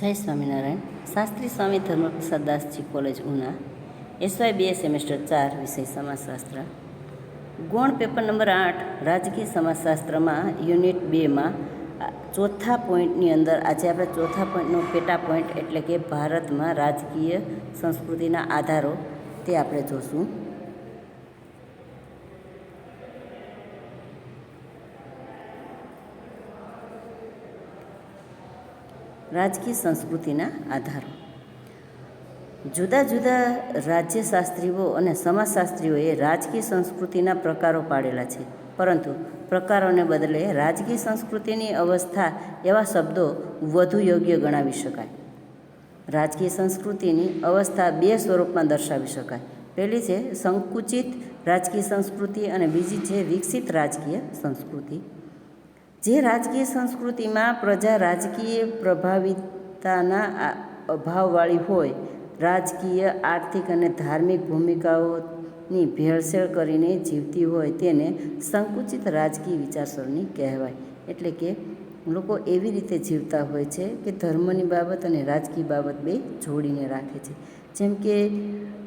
જય Swaminarayan. Shastri Swami Dharmaprasad Dasji college Una, SY BA semester 4, વિષય સમાજશાસ્ત્ર. ગુણ પેપર નંબર 8 રાજકીય સમાજશાસ્ત્રમાં યુનિટ 2માં ચોથા પોઈન્ટની અંદર આજે આપણે ચોથા પોઈન્ટનો પેટા પોઈન્ટ એટલે કે ભારતમાં રાજકીય સંસ્કૃતિના આધારો તે આપણે જોશું. રાજકીય સંસ્કૃતિના આધારો. જુદા જુદા રાજ્યશાસ્ત્રીઓ અને સમાજશાસ્ત્રીઓએ રાજકીય સંસ્કૃતિના પ્રકારો પાડેલા છે, પરંતુ પ્રકારોને બદલે રાજકીય સંસ્કૃતિની અવસ્થા એવા શબ્દો વધુ યોગ્ય ગણાવી શકાય. રાજકીય સંસ્કૃતિની અવસ્થા બે સ્વરૂપમાં દર્શાવી શકાય. પહેલી છે સંકુચિત રાજકીય સંસ્કૃતિ અને બીજી છે વિકસિત રાજકીય સંસ્કૃતિ. જે રાજકીય સંસ્કૃતિમાં પ્રજા રાજકીય પ્રભાવિતાના અભાવવાળી હોય, રાજકીય, આર્થિક અને ધાર્મિક ભૂમિકાઓની ભેળસેળ કરીને જીવતી હોય તેને સંકુચિત રાજકીય વિચારસરણી કહેવાય. એટલે કે લોકો એવી રીતે જીવતા હોય છે કે ધર્મની બાબત અને રાજકીય બાબત બે જોડીને રાખે છે. જેમ કે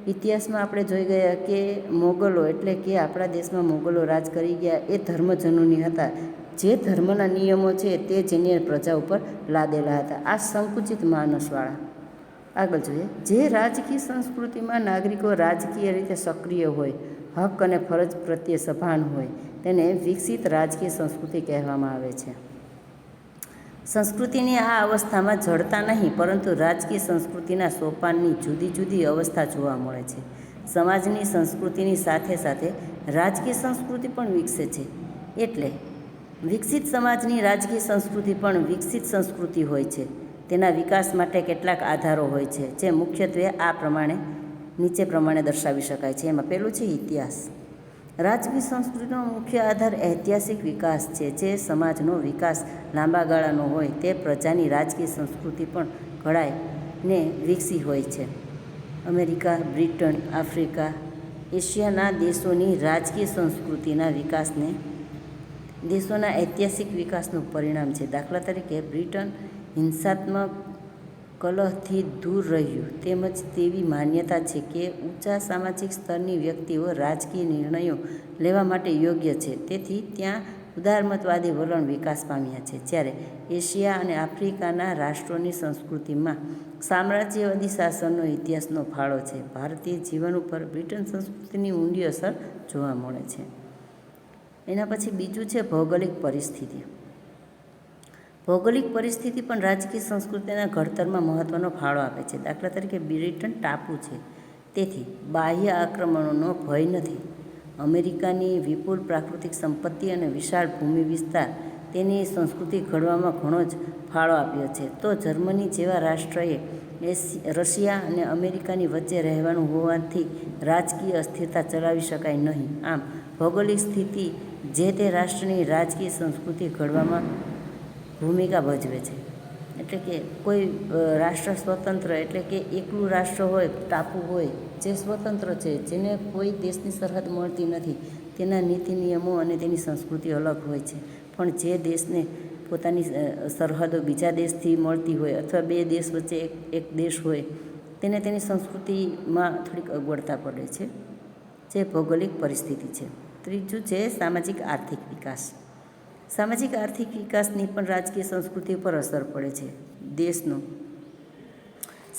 ઇતિહાસમાં આપણે જોઈ ગયા કે મોગલો એટલે કે આપણા દેશમાં મોગલો રાજ કરી ગયા એ ધર્મજનોની હતા. જે ધર્મના નિયમો છે તે જેને પ્રજા ઉપર લાદેલા હતા, આ સંકુચિત માનસવાળા. આગળ જોઈએ, જે રાજકીય સંસ્કૃતિમાં નાગરિકો રાજકીય રીતે સક્રિય હોય, હક અને ફરજ પ્રત્યે સભાન હોય તેને વિકસિત રાજકીય સંસ્કૃતિ કહેવામાં આવે છે. સંસ્કૃતિની આ અવસ્થામાં જડતા નહીં, પરંતુ રાજકીય સંસ્કૃતિના સોપાનની જુદી જુદી અવસ્થા જોવા મળે છે. સમાજની સંસ્કૃતિની સાથે સાથે રાજકીય સંસ્કૃતિ પણ વિકસે છે. એટલે વિકસિત સમાજની રાજકીય સંસ્કૃતિ પણ વિકસિત સંસ્કૃતિ હોય છે. તેના વિકાસ માટે કેટલાક આધારો હોય છે, જે મુખ્યત્વે નીચે પ્રમાણે દર્શાવી શકાય છે. એમાં પહેલું છે ઇતિહાસ. રાજકીય સંસ્કૃતિનો મુખ્ય આધાર ઐતિહાસિક વિકાસ છે. જે સમાજનો વિકાસ લાંબા ગાળાનો હોય તે પ્રજાની રાજકીય સંસ્કૃતિ પણ ઘડાઈને વિકસી હોય છે. અમેરિકા, બ્રિટન, આફ્રિકા, એશિયાના દેશોની રાજકીય સંસ્કૃતિના વિકાસને દેશોના ઐતિહાસિક વિકાસનું પરિણામ છે. દાખલા તરીકે બ્રિટન હિંસાત્મક કલહથી દૂર રહ્યું, તેમજ તેવી માન્યતા છે કે ઊંચા સામાજિક સ્તરની વ્યક્તિઓ રાજકીય નિર્ણયો લેવા માટે યોગ્ય છે, તેથી ત્યાં ઉદારમતવાદી વલણ વિકાસ પામ્યા છે. જ્યારે એશિયા અને આફ્રિકાના રાષ્ટ્રોની સંસ્કૃતિમાં સામ્રાજ્યવાદી શાસનનો ઇતિહાસનો ફાળો છે. ભારતીય જીવન ઉપર બ્રિટન સંસ્કૃતિની ઊંડી અસર જોવા મળે છે. એના પછી બીજું છે ભૌગોલિક પરિસ્થિતિ. ભૌગોલિક પરિસ્થિતિ પણ રાજકીય સંસ્કૃતિના ઘડતરમાં મહત્ત્વનો ફાળો આપે છે. દાખલા તરીકે બ્રિટન ટાપુ છે, તેથી બાહ્ય આક્રમણોનો ભય નથી. અમેરિકાની વિપુલ પ્રાકૃતિક સંપત્તિ અને વિશાળ ભૂમિ વિસ્તાર તેની સંસ્કૃતિ ઘડવામાં ઘણો જ ફાળો આપ્યો છે. તો જર્મની જેવા રાષ્ટ્રએ રશિયા અને અમેરિકાની વચ્ચે રહેવાનું હોવાથી રાજકીય અસ્થિરતા ચલાવી શકાય નહીં. આમ ભૌગોલિક સ્થિતિ જે તે રાષ્ટ્રની રાજકીય સંસ્કૃતિ ઘડવામાં ભૂમિકા ભજવે છે. એટલે કે કોઈ રાષ્ટ્ર સ્વતંત્ર એટલે કે એકલું રાષ્ટ્ર હોય, ટાપુ હોય, જે સ્વતંત્ર છે, જેને કોઈ દેશની સરહદ મળતી નથી, તેના નીતિ નિયમો અને તેની સંસ્કૃતિ અલગ હોય છે. પણ જે દેશને પોતાની સરહદો બીજા દેશથી મળતી હોય અથવા બે દેશ વચ્ચે એક દેશ હોય, તેને તેની સંસ્કૃતિમાં થોડીક અગવડતા પડે છે, જે ભૌગોલિક પરિસ્થિતિ છે. ત્રીજું છે સામાજિક આર્થિક વિકાસ. સામાજિક આર્થિક વિકાસની પણ રાજકીય સંસ્કૃતિ પર અસર પડે છે. દેશનો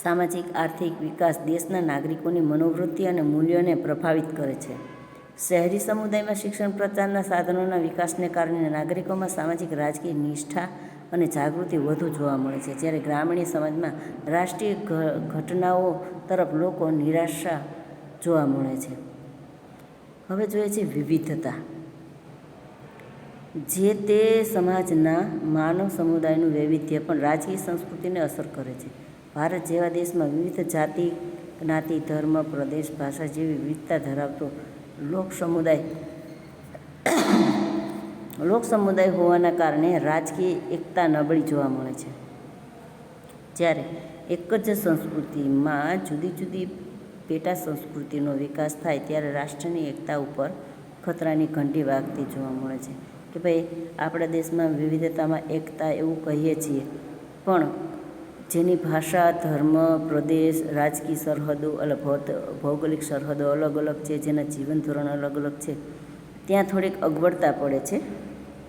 સામાજિક આર્થિક વિકાસ દેશના નાગરિકોની મનોવૃત્તિ અને મૂલ્યોને પ્રભાવિત કરે છે. શહેરી સમુદાયમાં શિક્ષણ પ્રચારના સાધનોના વિકાસને કારણે નાગરિકોમાં સામાજિક રાજકીય નિષ્ઠા અને જાગૃતિ વધુ જોવા મળે છે. જ્યારે ગ્રામીણ સમાજમાં રાષ્ટ્રીય ઘટનાઓ તરફ લોકો નિરાશા જોવા મળે છે. હવે જોઈએ છે વિવિધતા. જે તે સમાજના માનવ સમુદાયનું વૈવિધ્ય પણ રાજકીય સંસ્કૃતિને અસર કરે છે. ભારત જેવા દેશમાં વિવિધ જાતિ, જ્ઞાતિ, ધર્મ, પ્રદેશ, ભાષા જેવી વિવિધતા ધરાવતો લોક સમુદાય હોવાના કારણે રાજકીય એકતા નબળી જોવા મળે છે. જ્યારે એક જ સંસ્કૃતિમાં જુદી જુદી પેટા સંસ્કૃતિનો વિકાસ થાય ત્યારે રાષ્ટ્રની એકતા ઉપર ખતરાની ઘંટી વાગતી જોવા મળે છે. કે ભાઈ આપણા દેશમાં વિવિધતામાં એકતા એવું કહીએ છીએ, પણ જેની ભાષા, ધર્મ, પ્રદેશ, રાજકીય સરહદો ભૌગોલિક સરહદો અલગ અલગ છે, જેના જીવન ધોરણ અલગ અલગ છે, ત્યાં થોડીક અગવડતા પડે છે.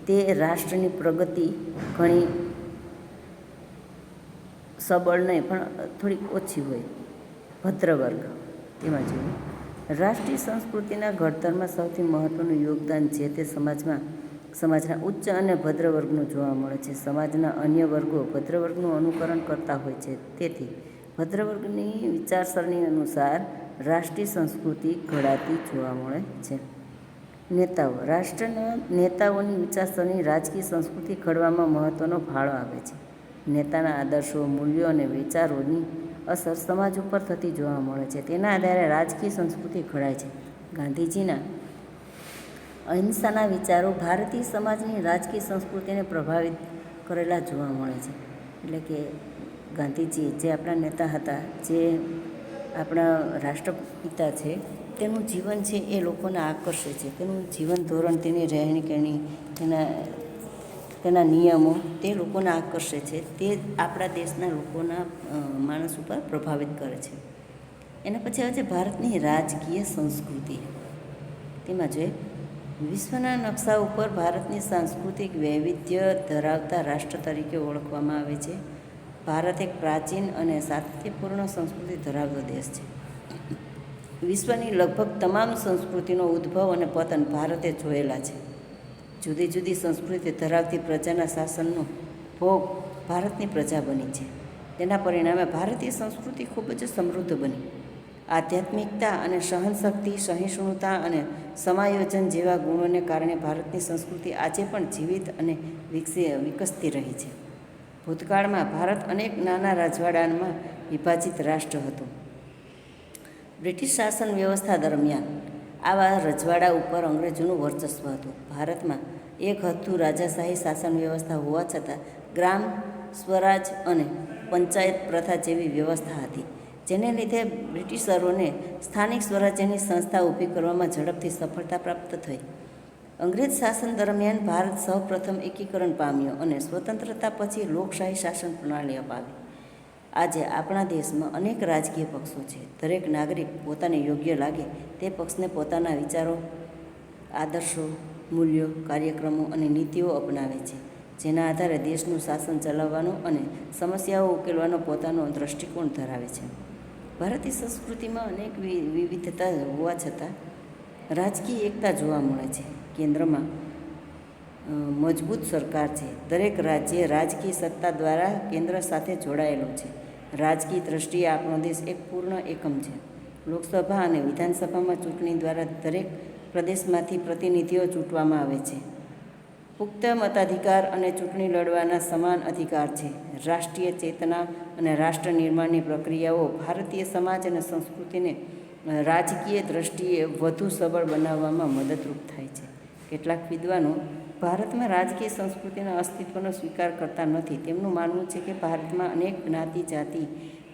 તે રાષ્ટ્રની પ્રગતિ ઘણી સબળ નહીં પણ થોડીક ઓછી હોય. ભદ્ર વર્ગ તેમાં જોઈએ રાષ્ટ્રીય સંસ્કૃતિના ઘડતરમાં સૌથી મહત્ત્વનું યોગદાન જે તે સમાજના ઉચ્ચ અને ભદ્ર વર્ગનું જોવા મળે છે. સમાજના અન્ય વર્ગો ભદ્ર વર્ગનું અનુકરણ કરતા હોય છે. તેથી ભદ્ર વર્ગની વિચારસરણી અનુસાર રાષ્ટ્રીય સંસ્કૃતિ ઘડાતી જોવા મળે છે. નેતાઓ રાષ્ટ્રના નેતાઓની વિચારસરણી રાજકીય સંસ્કૃતિ ઘડવામાં મહત્ત્વનો ફાળો આપે છે. નેતાના આદર્શો, મૂલ્યો અને વિચારોની અસર સમાજ ઉપર થતી જોવા મળે છે. તેના આધારે રાજકીય સંસ્કૃતિ ઘડાય છે. ગાંધીજીના અહિંસાના વિચારો ભારતીય સમાજની રાજકીય સંસ્કૃતિને પ્રભાવિત કરેલા જોવા મળે છે. એટલે કે ગાંધીજી જે આપણા નેતા હતા, જે આપણા રાષ્ટ્રપિતા છે, તેનું જીવન છે એ લોકોને આકર્ષે છે. તેનું જીવન ધોરણ, તેની રહેણી કહેણી, તેના નિયમો તે લોકોને આકર્ષે છે. તે આપણા દેશના લોકોના માણસ ઉપર પ્રભાવિત કરે છે. એના પછી આવે છે ભારતની રાજકીય સંસ્કૃતિ. તેમાં જોઈએ વિશ્વના નકશા ઉપર ભારતની સાંસ્કૃતિક વૈવિધ્ય ધરાવતા રાષ્ટ્ર તરીકે ઓળખવામાં આવે છે. ભારત એક પ્રાચીન અને સાતત્યપૂર્ણ સંસ્કૃતિ ધરાવતો દેશ છે. વિશ્વની લગભગ તમામ સંસ્કૃતિનો ઉદ્ભવ અને પતન ભારતે જોયેલા છે. જુદી જુદી સંસ્કૃતિ ધરાવતી પ્રજાના શાસનનો ભોગ ભારતની પ્રજા બની છે. તેના પરિણામે ભારતીય સંસ્કૃતિ ખૂબ જ સમૃદ્ધ બની. આધ્યાત્મિકતા અને સહનશક્તિ, સહિષ્ણુતા અને સમાયોજન જેવા ગુણોને કારણે ભારતની સંસ્કૃતિ આજે પણ જીવિત અને વિકસતી રહી છે. ભૂતકાળમાં ભારત અનેક નાના રજવાડામાં વિભાજિત રાષ્ટ્ર હતું. બ્રિટિશ શાસન વ્યવસ્થા દરમિયાન આવા રજવાડા ઉપર અંગ્રેજોનું વર્ચસ્વ હતું. ભારતમાં એક હદથી રાજાશાહી શાસન વ્યવસ્થા હોવા છતાં ગ્રામ સ્વરાજ અને પંચાયત પ્રથા જેવી વ્યવસ્થા હતી, જેને લીધે બ્રિટિશરોને સ્થાનિક સ્વરાજ્યની સંસ્થા ઊભી કરવામાં ઝડપથી સફળતા પ્રાપ્ત થઈ. અંગ્રેજ શાસન દરમિયાન ભારત સૌપ્રથમ એકીકરણ પામ્યો અને સ્વતંત્રતા પછી લોકશાહી શાસન પ્રણાલી અપાવી. આજે આપણા દેશમાં અનેક રાજકીય પક્ષો છે. દરેક નાગરિક પોતાને યોગ્ય લાગે તે પક્ષને પોતાના વિચારો, આદર્શો, મૂલ્યો, કાર્યક્રમો અને નીતિઓ અપનાવે છે, જેના આધારે દેશનું શાસન ચલાવવાનો અને સમસ્યાઓ ઉકેલવાનો પોતાનો દૃષ્ટિકોણ ધરાવે છે. ભારતીય સંસ્કૃતિમાં અનેક વિવિધતા હોવા છતાં રાજકીય એકતા જોવા મળે છે. કેન્દ્રમાં મજબૂત સરકાર છે. દરેક રાજ્ય રાજકીય સત્તા દ્વારા કેન્દ્ર સાથે જોડાયેલો છે. રાજકીય દ્રષ્ટિએ આપણો દેશ એક પૂર્ણ એકમ છે. લોકસભા અને વિધાનસભામાં ચૂંટણી દ્વારા દરેક પ્રદેશમાંથી પ્રતિનિધિઓ ચૂંટવામાં આવે છે. પુખ્ત મતાધિકાર અને ચૂંટણી લડવાના સમાન અધિકાર છે. રાષ્ટ્રીય ચેતના અને રાષ્ટ્ર નિર્માણની પ્રક્રિયાઓ ભારતીય સમાજ અને સંસ્કૃતિને રાજકીય દ્રષ્ટિએ વધુ સબળ બનાવવામાં મદદરૂપ થાય છે. કેટલાક વિદ્વાનો ભારતમાં રાજકીય સંસ્કૃતિના અસ્તિત્વનો સ્વીકાર કરતા નથી. તેમનું માનવું છે કે ભારતમાં અનેક જ્ઞાતિ, જાતિ,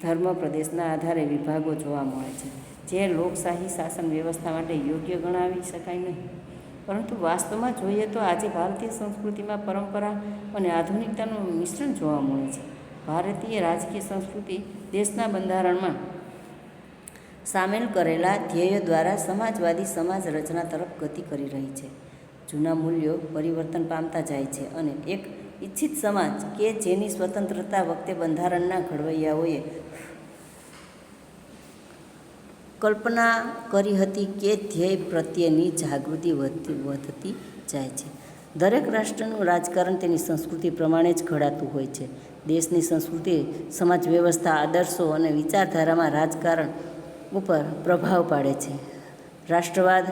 ધર્મ, પ્રદેશના આધારે વિભાગો જોવા મળે છે, જે લોકશાહી શાસન વ્યવસ્થા માટે યોગ્ય ગણાવી શકાય નહીં. પરંતુ વાસ્તવમાં જોઈએ તો આજે ભારતીય સંસ્કૃતિમાં પરંપરા અને આધુનિકતાનું મિશ્રણ જોવા મળે છે. ભારતીય રાજકીય સંસ્કૃતિ દેશના બંધારણમાં સામેલ કરેલા ધ્યેયો દ્વારા સમાજવાદી સમાજ રચના તરફ ગતિ કરી રહી છે. જૂના મૂલ્યો પરિવર્તન પામતા જાય છે અને એક ઇચ્છિત સમાજ કે જેની સ્વતંત્રતા વખતે બંધારણના ઘડવૈયાઓએ કલ્પના કરી હતી કે ધ્યેય પ્રત્યેની જાગૃતિ વધતી જાય છે. દરેક રાષ્ટ્રનું રાજકારણ તેની સંસ્કૃતિ પ્રમાણે જ ઘડાતું હોય છે. દેશની સંસ્કૃતિ સમાજ વ્યવસ્થા, આદર્શો અને વિચારધારામાં રાજકારણ ઉપર પ્રભાવ પાડે છે. રાષ્ટ્રવાદ,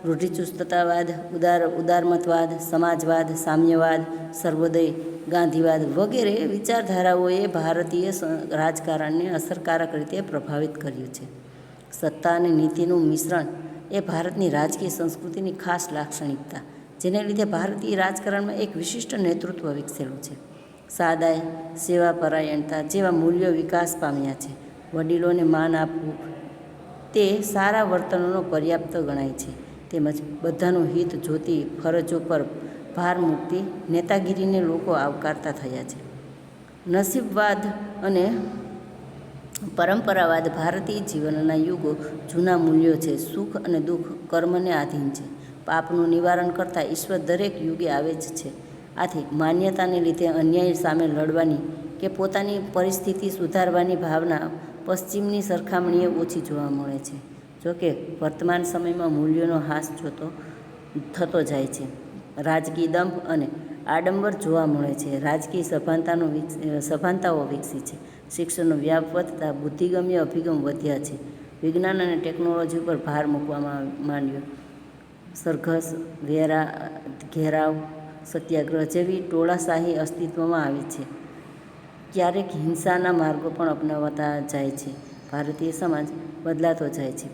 રૂઢિચુસ્તતાવાદ, ઉદારમતવાદ, સમાજવાદ, સામ્યવાદ, સર્વોદય, ગાંધીવાદ વગેરે વિચારધારાઓએ ભારતીય રાજકારણને અસરકારક રીતે પ્રભાવિત કર્યું છે. સત્તા અને નીતિનું મિશ્રણ એ ભારતની રાજકીય સંસ્કૃતિની ખાસ લાક્ષણિકતા, જેને લીધે ભારતીય રાજકારણમાં એક વિશિષ્ટ નેતૃત્વ વિકસેલું છે. સાદાઈ, સેવાપરાયણતા જેવા મૂલ્યો વિકાસ પામ્યા છે. વડીલોને માન આપવું તે સારા વર્તનનો પર્યાપ્ત ગણાય છે. તેમજ બધાનું હિત જોતી ફરજો પર ભાર મૂકતી નેતાગીરીને લોકો આવકારતા થયા છે. નસીબવાદ અને પરંપરાવાદ ભારતીય જીવનના યુગો જૂના મૂલ્યો છે. સુખ અને દુઃખ કર્મને આધીન છે. પાપનું નિવારણ કરતાં ઈશ્વર દરેક યુગે આવે જ છે. આથી માન્યતાને લીધે અન્યાય સામે લડવાની કે પોતાની પરિસ્થિતિ સુધારવાની ભાવના પશ્ચિમની સરખામણીએ ઓછી જોવા મળે છે. જોકે વર્તમાન સમયમાં મૂલ્યોનો હાસ થતો જાય છે. રાજકીય દંભ અને આડંબર જોવા મળે છે. રાજકીય સભાનતાઓ વિકસી છે. શિક્ષણનો વ્યાપ વધતા બુદ્ધિગમ્ય અભિગમ વધ્યા છે. વિજ્ઞાન અને ટેકનોલોજી ઉપર ભાર મૂકવામાં માંડ્યો. સરઘસ, ઘેરાવ, સત્યાગ્રહ જેવી ટોળાશાહી અસ્તિત્વમાં આવી છે. ક્યારેક હિંસાના માર્ગો પણ અપનાવતા જાય છે. ભારતીય સમાજ બદલાતો જાય છે.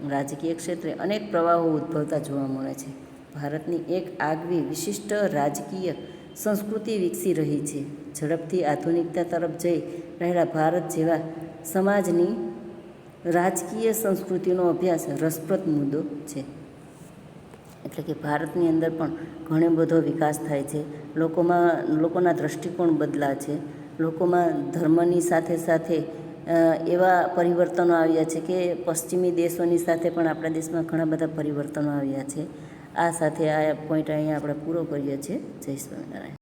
રાજકીય ક્ષેત્રે અનેક પ્રવાહો ઉદ્ભવતા જોવા મળે છે. ભારતની એક આગવી વિશિષ્ટ રાજકીય સંસ્કૃતિ વિકસી રહી છે. ઝડપથી આધુનિકતા તરફ જઈ રહેલા ભારત જેવા સમાજની રાજકીય સંસ્કૃતિનો અભ્યાસ રસપ્રદ મુદ્દો છે. એટલે કે ભારતની અંદર પણ ઘણો બધો વિકાસ થાય છે. લોકોના દૃષ્ટિકોણ બદલા છે. લોકોમાં ધર્મની સાથે સાથે એવા પરિવર્તનો આવ્યા છે કે પશ્ચિમી દેશોની સાથે પણ આપણા દેશમાં ઘણા બધા પરિવર્તનો આવ્યા છે. આ સાથે આ પોઈન્ટ અહીંયા આપણે પૂરો કરીએ છીએ. જય સ્વામિનારાયણ.